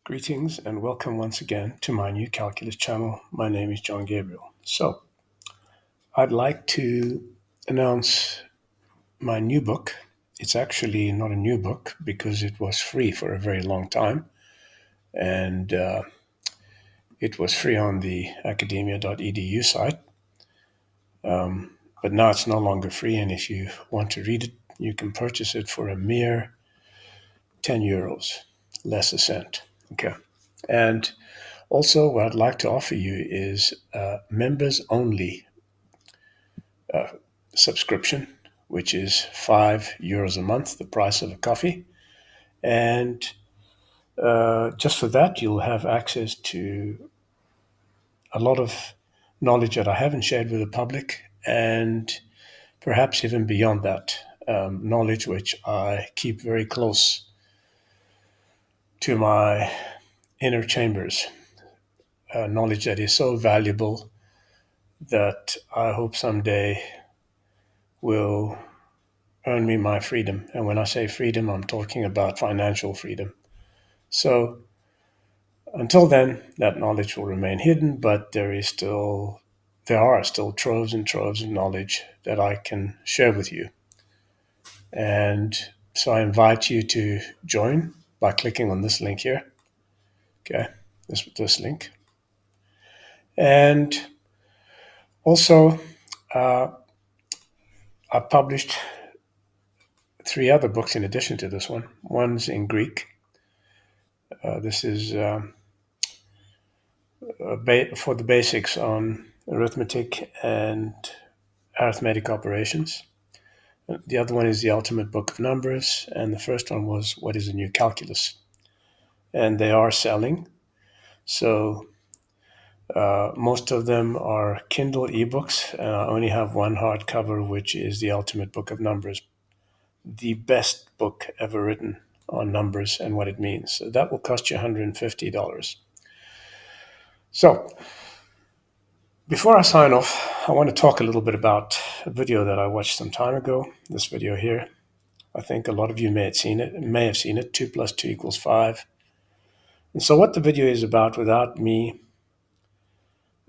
Greetings and welcome once again to my new calculus channel. My name is John Gabriel. So, I'd like to announce my new book. It's actually not a new book because it was free for a very long time, and it was free on the academia.edu site. But now it's no longer free, and if you want to read it, you can purchase it for a mere 10 euros, less a cent. Okay. And also, what I'd like to offer you is a members only subscription, which is €5 a month, the price of a coffee. And just for that, you'll have access to a lot of knowledge that I haven't shared with the public, and perhaps even beyond that, knowledge which I keep very close to my inner chambers, knowledge that is so valuable that I hope someday will earn me my freedom. And when I say freedom, I'm talking about financial freedom. So until then, that knowledge will remain hidden, but there are still troves and troves of knowledge that I can share with you. And so I invite you to join by clicking on this link here. Okay, this link. And also, I published 3 other books in addition to this one. One's in Greek. This is for the basics on arithmetic and arithmetic operations. The other one is the Ultimate Book of Numbers, and the first one was What is a New Calculus? And they are selling. So most of them are Kindle ebooks, and I only have one hardcover, which is the Ultimate Book of Numbers, the best book ever written on numbers and what it means. So that will cost you $150. So before I sign off, I want to talk a little bit about a video that I watched some time ago. This video here, I think a lot of you may have seen it. 2 plus 2 equals 5. And so what the video is about, without me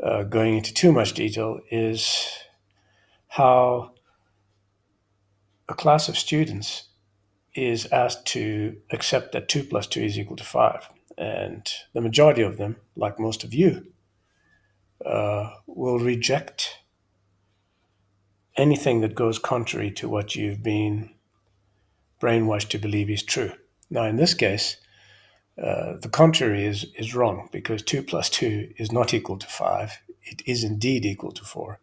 going into too much detail, is how a class of students is asked to accept that 2 plus 2 is equal to 5. And the majority of them, like most of you, will reject anything that goes contrary to what you've been brainwashed to believe is true. Now, in this case, the contrary is wrong, because 2 plus 2 is not equal to 5. It is indeed equal to 4,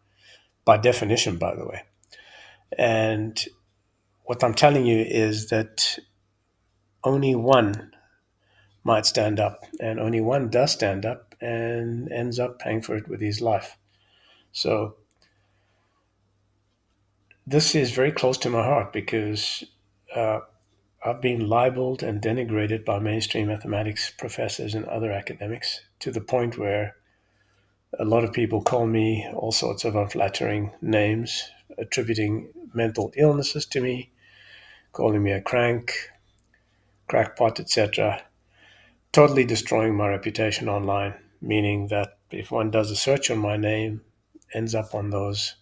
by definition, by the way. And what I'm telling you is that only one might stand up, and only one does stand up and ends up paying for it with his life. So this is very close to my heart, because I've been libeled and denigrated by mainstream mathematics professors and other academics, to the point where a lot of people call me all sorts of unflattering names, attributing mental illnesses to me, calling me a crackpot, etc., totally destroying my reputation online, meaning that if one does a search on my name, ends up on those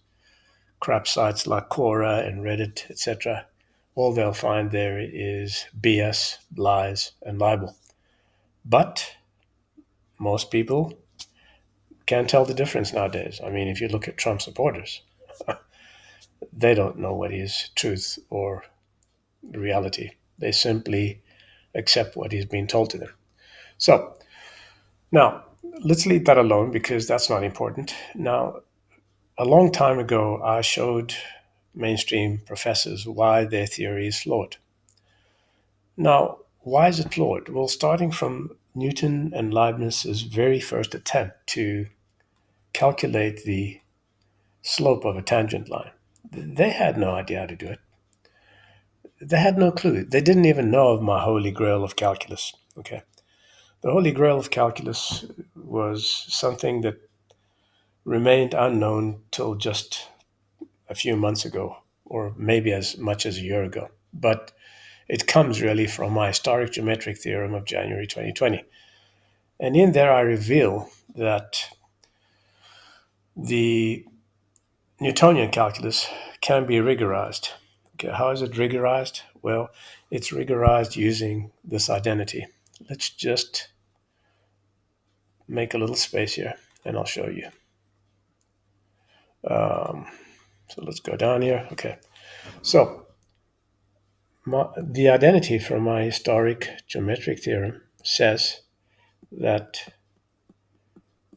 crap sites like Quora and Reddit, etc., all they'll find there is BS, lies, and libel. But most people can't tell the difference nowadays. I mean, if you look at Trump supporters, they don't know what is truth or reality. They simply accept what is being told to them. So now, let's leave that alone, because that's not important. Now, a long time ago, I showed mainstream professors why their theory is flawed. Now, why is it flawed? Well, starting from Newton and Leibniz's very first attempt to calculate the slope of a tangent line, they had no idea how to do it. They had no clue. They didn't even know of my holy grail of calculus. Okay. The holy grail of calculus was something that remained unknown till just a few months ago, or maybe as much as a year ago. But it comes really from my historic geometric theorem of January 2020. And in there, I reveal that the Newtonian calculus can be rigorized. Okay, how is it rigorized? Well, it's rigorized using this identity. Let's just make a little space here, and I'll show you. Um, so let's go down here. Okay, so the identity from my historic geometric theorem says that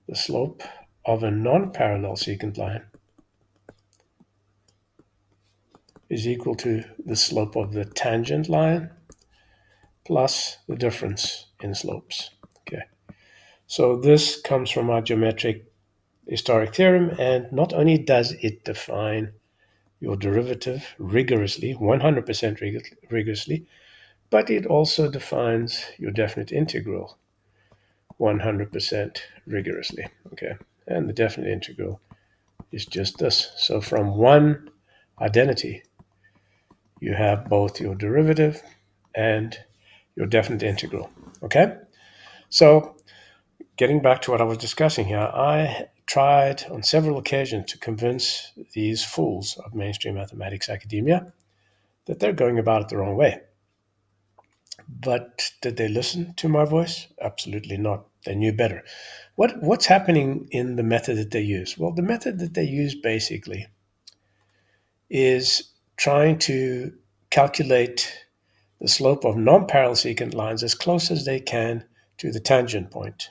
the slope of a non-parallel secant line is equal to the slope of the tangent line plus the difference in slopes. Okay, so this comes from our geometric historic theorem, and not only does it define your derivative rigorously, 100% rigorously, but it also defines your definite integral 100% rigorously. Okay, and the definite integral is just this. So from one identity, you have both your derivative and your definite integral. Okay, so getting back to what I was discussing here, I tried on several occasions to convince these fools of mainstream mathematics academia that they're going about it the wrong way. But did they listen to my voice? Absolutely not. They knew better. What's happening in the method that they use? Well, the method that they use basically is trying to calculate the slope of non-parallel secant lines as close as they can to the tangent point,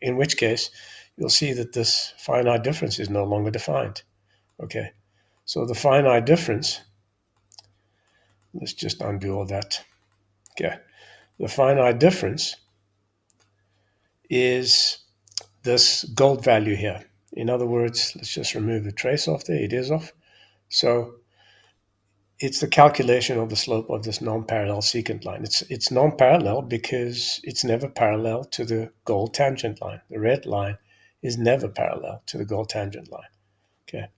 in which case you'll see that this finite difference is no longer defined. Okay, so the finite difference, let's just undo all that. Okay, the finite difference is this gold value here. In other words, let's just remove the trace off there. It is off. So it's the calculation of the slope of this non-parallel secant line. It's non-parallel because it's never parallel to the gold tangent line. The red line is never parallel to the gold tangent line. Okay.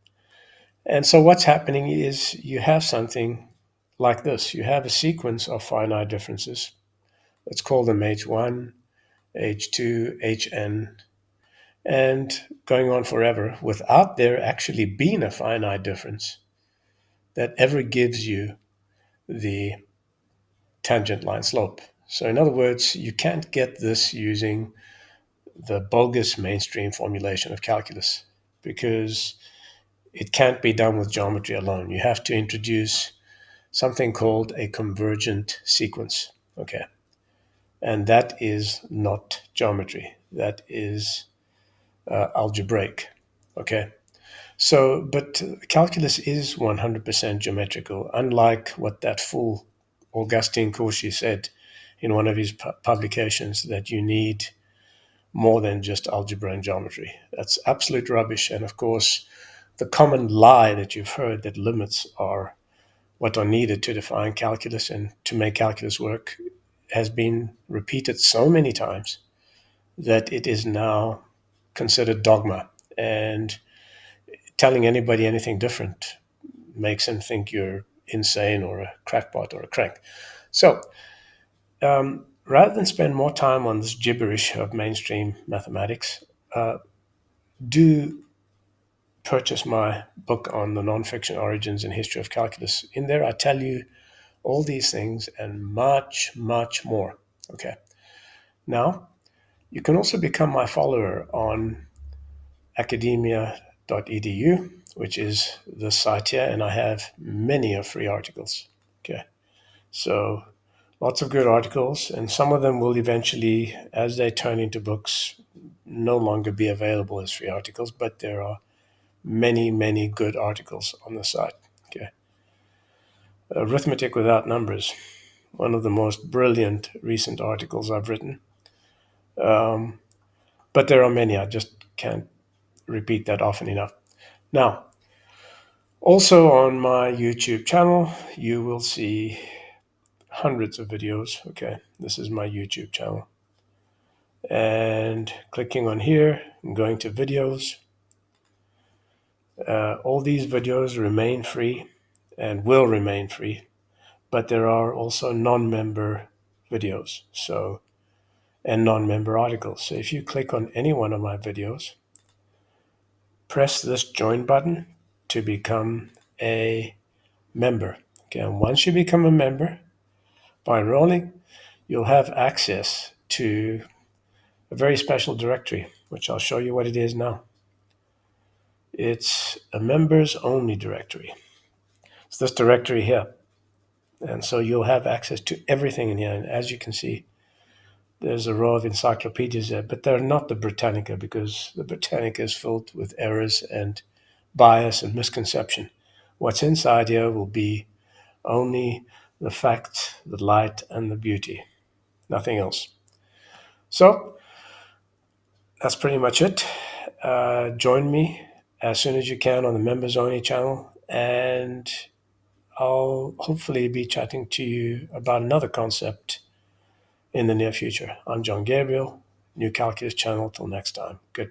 And so what's happening is you have something like this. You have a sequence of finite differences. Let's call them H1, H2, Hn, and going on forever without there actually being a finite difference that ever gives you the tangent line slope. So in other words, you can't get this using the bogus mainstream formulation of calculus because it can't be done with geometry alone. You have to introduce something called a convergent sequence. Okay. And that is not geometry. That is algebraic. Okay. So, but calculus is 100% geometrical, unlike what that fool Augustin Cauchy said in one of his publications, that you need more than just algebra and geometry. That's absolute rubbish. And of course, the common lie that you've heard that limits are what are needed to define calculus and to make calculus work has been repeated so many times that it is now considered dogma. And telling anybody anything different makes them think you're insane or a crackpot or a crank. So rather than spend more time on this gibberish of mainstream mathematics, do purchase my book on the nonfiction origins and history of calculus. In there, I tell you all these things and much, much more. Okay. Now, you can also become my follower on academia.edu, which is the site here, and I have many of free articles. Okay. So lots of good articles, and some of them will eventually, as they turn into books, no longer be available as free articles, but there are many, many good articles on the site. Okay. Arithmetic without numbers, one of the most brilliant recent articles I've written. But there are many, I just can't repeat that often enough. Now, also on my YouTube channel, you will see hundreds of videos. Okay, this is my YouTube channel. And clicking on here and going to videos, all these videos remain free and will remain free, but there are also non-member videos. So and non-member articles. So if you click on any one of my videos, press this join button to become a member. Okay, and once you become a member, by enrolling, you'll have access to a very special directory, which I'll show you what it is now. It's a members only directory. It's this directory here. And so you'll have access to everything in here. And as you can see, there's a row of encyclopedias there, but they're not the Britannica, because the Britannica is filled with errors and bias and misconception. What's inside here will be only the facts, the light, and the beauty, nothing else. So that's pretty much it. Join me as soon as you can on the members only channel, and I'll hopefully be chatting to you about another concept in the near future. I'm John Gabriel, New Calculus Channel. Till next time, goodbye.